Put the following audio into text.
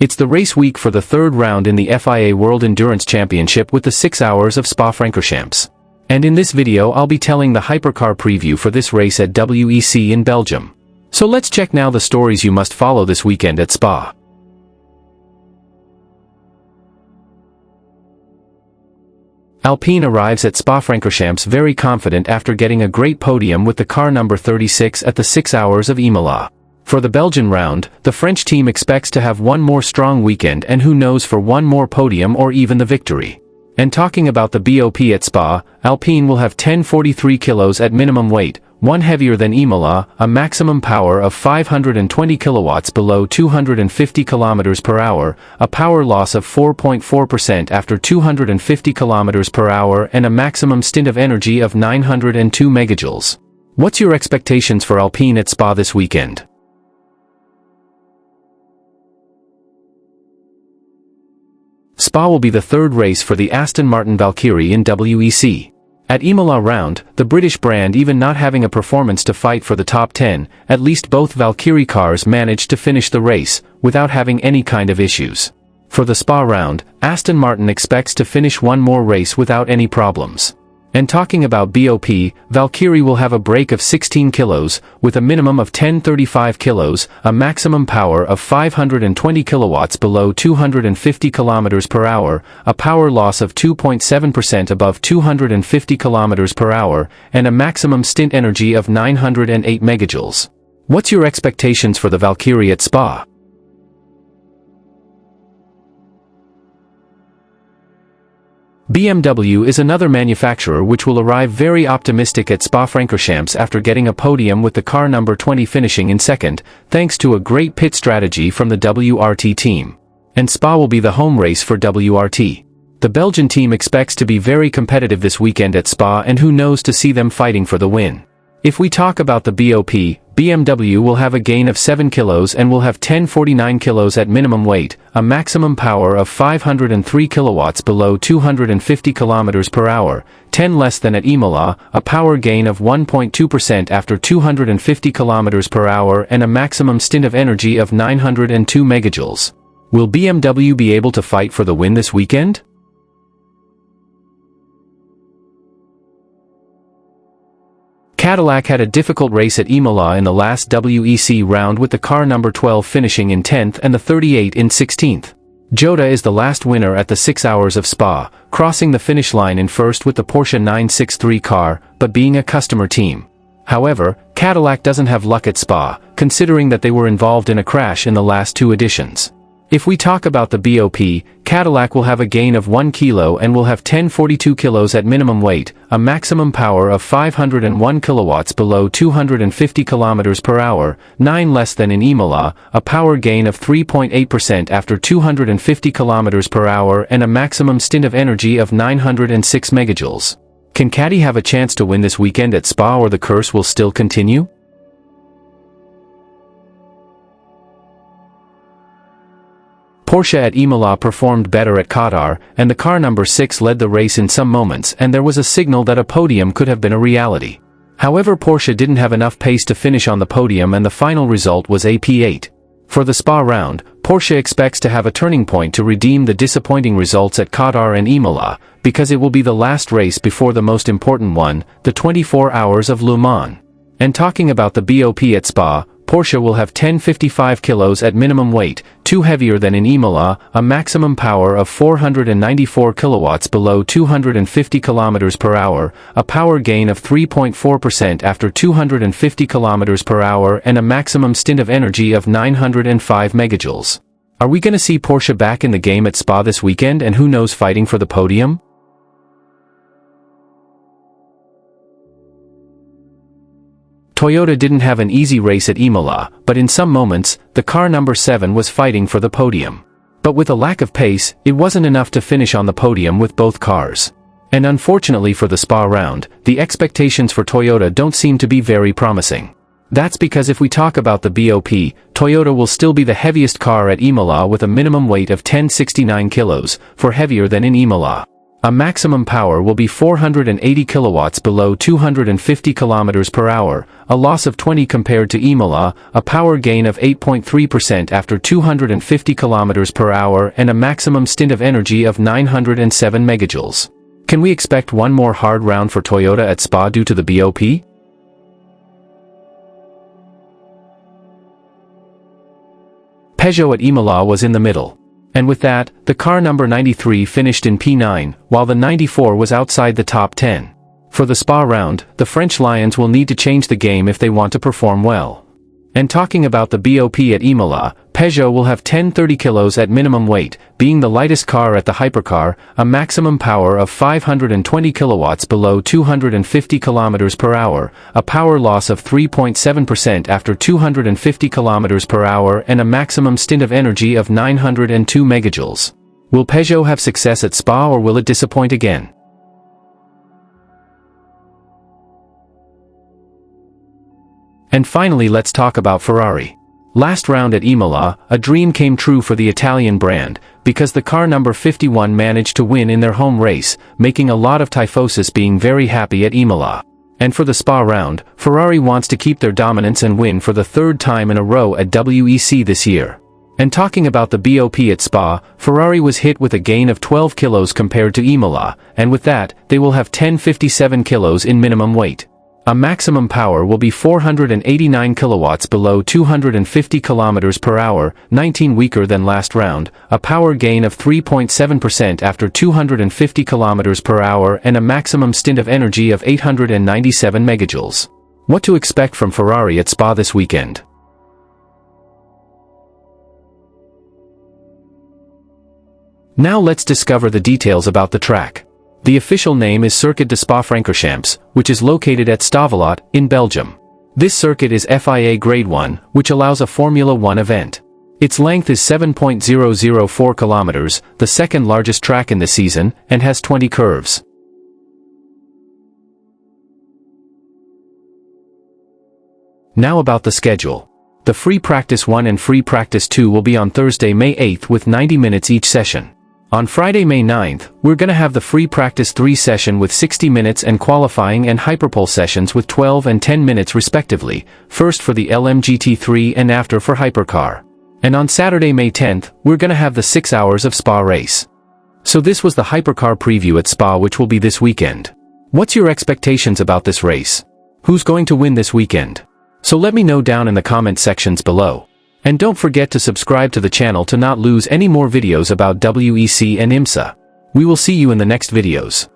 It's the race week for the third round in the FIA World Endurance Championship with the 6 hours of Spa-Francorchamps. And in this video I'll be telling the hypercar preview for this race at WEC in Belgium. So let's check now the stories you must follow this weekend at Spa. Alpine arrives at Spa-Francorchamps very confident after getting a great podium with the car number 36 at the 6 hours of Imola. For the Belgian round, the French team expects to have one more strong weekend and who knows for one more podium or even the victory. And talking about the BOP at Spa, Alpine will have 1043 kilos at minimum weight, one heavier than Imola, a maximum power of 520 kilowatts below 250 kilometers per hour, a power loss of 4.4% after 250 kilometers per hour and a maximum stint of energy of 902 megajoules. What's your expectations for Alpine at Spa this weekend? Spa will be the third race for the Aston Martin Valkyrie in WEC. At Imola round, the British brand even not having a performance to fight for the top 10, at least both Valkyrie cars managed to finish the race, without having any kind of issues. For the Spa round, Aston Martin expects to finish one more race without any problems. And talking about BOP, Valkyrie will have a brake of 16 kilos, with a minimum of 1035 kilos, a maximum power of 520 kilowatts below 250 kilometers per hour, a power loss of 2.7% above 250 kilometers per hour, and a maximum stint energy of 908 megajoules. What's your expectations for the Valkyrie at Spa? BMW is another manufacturer which will arrive very optimistic at Spa-Francorchamps after getting a podium with the car number 20 finishing in second, thanks to a great pit strategy from the WRT team. And Spa will be the home race for WRT. The Belgian team expects to be very competitive this weekend at Spa and who knows to see them fighting for the win. If we talk about the BOP, BMW will have a gain of 7 kilos and will have 1049 kilos at minimum weight, a maximum power of 503 kilowatts below 250 kilometers per hour, 10 less than at Imola, a power gain of 1.2% after 250 kilometers per hour and a maximum stint of energy of 902 megajoules. Will BMW be able to fight for the win this weekend? Cadillac had a difficult race at Imola in the last WEC round with the car number 12 finishing in 10th and the 38 in 16th. Toyota is the last winner at the 6 hours of Spa, crossing the finish line in first with the Porsche 963 car, but being a customer team. However, Cadillac doesn't have luck at Spa, considering that they were involved in a crash in the last two editions. If we talk about the BOP, Cadillac will have a gain of 1 kilo and will have 1042 kilos at minimum weight, a maximum power of 501 kilowatts below 250 kilometers per hour, 9 less than in Imola, a power gain of 3.8% after 250 kilometers per hour and a maximum stint of energy of 906 megajoules. Can Caddy have a chance to win this weekend at Spa or the curse will still continue? Porsche at Imola performed better at Qatar, and the car number 6 led the race in some moments and there was a signal that a podium could have been a reality. However, Porsche didn't have enough pace to finish on the podium and the final result was a P8. For the Spa round, Porsche expects to have a turning point to redeem the disappointing results at Qatar and Imola, because it will be the last race before the most important one, the 24 hours of Le Mans. And talking about the BOP at Spa, Porsche will have 1055 kilos at minimum weight, 2 heavier than in Imola, a maximum power of 494 kilowatts below 250 kilometers per hour, a power gain of 3.4% after 250 kilometers per hour and a maximum stint of energy of 905 megajoules. Are we going to see Porsche back in the game at Spa this weekend and who knows fighting for the podium? Toyota didn't have an easy race at Imola, but in some moments, the car number 7 was fighting for the podium. But with a lack of pace, it wasn't enough to finish on the podium with both cars. And unfortunately for the Spa round, the expectations for Toyota don't seem to be very promising. That's because if we talk about the BOP, Toyota will still be the heaviest car at Imola with a minimum weight of 1069 kilos, for heavier than in Imola. A maximum power will be 480 kilowatts below 250 kilometers per hour, a loss of 20 compared to Imola, a power gain of 8.3% after 250 kilometers per hour and a maximum stint of energy of 907 megajoules. Can we expect one more hard round for Toyota at Spa due to the BOP? Peugeot at Imola was in the middle. And with that, the car number 93 finished in P9, while the 94 was outside the top 10. For the Spa round, the French Lions will need to change the game if they want to perform well. And talking about the BOP at Imola, Peugeot will have 1030 kilos at minimum weight, being the lightest car at the Hypercar, a maximum power of 520 kilowatts below 250 kilometers per hour, a power loss of 3.7% after 250 kilometers per hour and a maximum stint of energy of 902 megajoules. Will Peugeot have success at Spa or will it disappoint again? And finally, let's talk about Ferrari. Last round at Imola, a dream came true for the Italian brand, because the car number 51 managed to win in their home race, making a lot of tifosis being very happy at Imola. And for the Spa round, Ferrari wants to keep their dominance and win for the third time in a row at WEC this year. And talking about the BOP at Spa, Ferrari was hit with a gain of 12 kilos compared to Imola, and with that, they will have 1057 kilos in minimum weight. A maximum power will be 489 kilowatts below 250 kilometers per hour, 19 weaker than last round, a power gain of 3.7% after 250 kilometers per hour and a maximum stint of energy of 897 megajoules. What to expect from Ferrari at Spa this weekend? Now let's discover the details about the track. The official name is Circuit de Spa-Francorchamps, which is located at Stavelot, in Belgium. This circuit is FIA Grade 1, which allows a Formula 1 event. Its length is 7.004 kilometers, the second largest track in the season, and has 20 curves. Now about the schedule. The Free Practice 1 and Free Practice 2 will be on Thursday, May 8th with 90 minutes each session. On Friday, May 9th, we're gonna have the Free Practice 3 session with 60 minutes and qualifying and hyperpole sessions with 12 and 10 minutes respectively, first for the LMGT3 and after for Hypercar. And on Saturday, May 10th, we're gonna have the 6 hours of Spa race. So this was the Hypercar preview at Spa, which will be this weekend. What's your expectations about this race? Who's going to win this weekend? So let me know down in the comment sections below. And don't forget to subscribe to the channel to not lose any more videos about WEC and IMSA. We will see you in the next videos.